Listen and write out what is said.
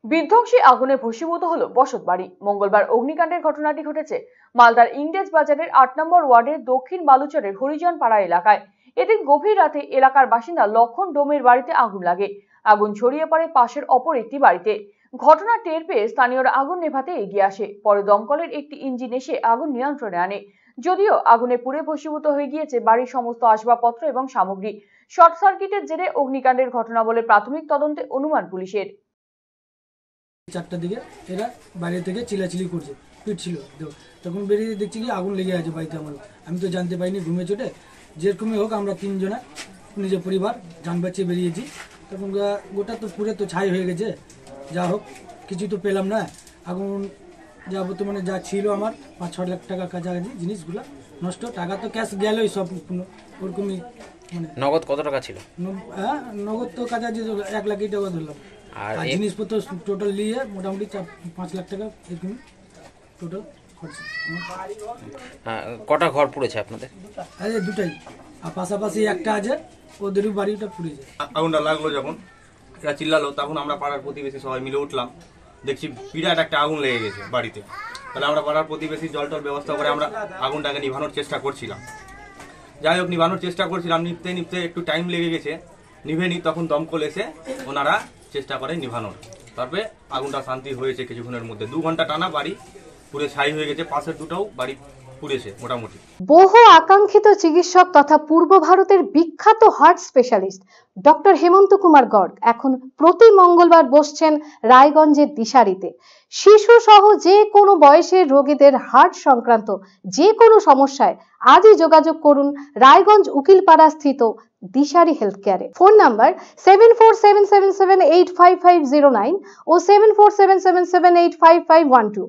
বিধ্বংসী আগুনে ভস্মীভূত হলো বসত বাড়ি। মঙ্গলবার অগ্নিকাণ্ডের ঘটনাটি ঘটেছে মালদার ইংরেজ বাজারের ৮ নম্বর ওয়ার্ডের দক্ষিণ বালুচরের হরিজন পাড়া এলাকায়। এদিন গভীর রাতে এলাকার বাসিন্দা লক্ষণ ডোমের বাড়িতে আগুন লাগে। আগুন ছড়িয়ে পড়ে পাশের অপর একটি বাড়িতে। ঘটনা টের পেয়ে স্থানীয়রা আগুন নেভাতে এগিয়ে আসে। পরে দমকলের একটি ইঞ্জিন এসে আগুন নিয়ন্ত্রণে আনে। যদিও আগুনে পুড়ে ভস্মীভূত হয়ে গিয়েছে বাড়ির সমস্ত আসবাবপত্র এবং সামগ্রী। শর্ট সার্কিটের জেরে অগ্নিকাণ্ডের ঘটনা বলে প্রাথমিক তদন্তে অনুমান পুলিশের। 4টার দিকে এরা বাইরে থেকে চিলাচিলি করছে, পিটছিল, তখন বেরিয়ে দেখছি কি আগুন লেগে আছে বাড়িতে। আমি তো জানতে পারিনি, ঘুমে চোটে যেরকমই হোক আমরা 3 জনা নিজের পরিবার যান বাঁচিয়ে বেরিয়েছি। তখন গোটা তো পুরে তো ছাই হয়ে গেছে। যা হোক কিছু তো পেলাম না। আগুন যা বর্তমানে যা ছিল আমার 5-6 লাখ টাকা কাছাকাছি জিনিসগুলো নষ্ট। টাকা তো ক্যাশ গেলই সব, ওরকমই। মানে নগদ কত টাকা ছিল? হ্যাঁ, নগদ তো কাছাকাছি 1 লাখ টাকা ধরলাম। আর জিনিসপত্র টোটাল নিয়ে মোটামুটি 5 লাখ টাকা এরকম টোটাল খরচা। কটা ঘর পুড়েছে আপনাদের? আরে দুটাই, আর পাশাপাশি একটা আছে, ওদেরও বাড়িটা পুড়েছে। আগুনটা লাগলো যখন এরা চিল্লালো, তখন আমরা পাড়ার প্রতিবেশী সবাই মিলে উঠলাম। দেখছি বিরাট একটা আগুন লেগে গেছে বাড়িতে। তাহলে আমরা পাড়ার প্রতিবেশী জল টল ব্যবস্থা করে আমরা আগুনটাকে নিভানোর চেষ্টা করছিলাম। যাই হোক নিভানোর চেষ্টা করছিলাম, নিভতে নিভতে একটু টাইম লেগে গেছে, নিভেনি। তখন দমকল এসে ওনারা চেষ্টা করে নিভানোর। তারপরে আগুনটা শান্তি হয়েছে কিছুক্ষণের মধ্যে। 2 ঘন্টা টানা বাড়ি পুরো ছাই হয়ে গেছে। পাশের দুটাও বাড়ি পুড়েছে মোটামুটি। বহু আকাঙ্ক্ষিত চিকিৎসক তথা পূর্ব ভারতের বিখ্যাত হার্ট স্পেশালিস্ট ডক্টর হেমন্ত কুমার গর্গ এখন প্রতি মঙ্গলবার বসছেন রায়গঞ্জের দিশারিতে। শিশু সহ যে কোনো বয়সের রোগীদের হার্ট সংক্রান্ত যে কোনো সমস্যায় আজই যোগাযোগ করুন রায়গঞ্জ উকিলপাড়া স্থিত দিশারি হেলথ কেয়ারে। ফোন নাম্বার 7477785509 ও 7477785512।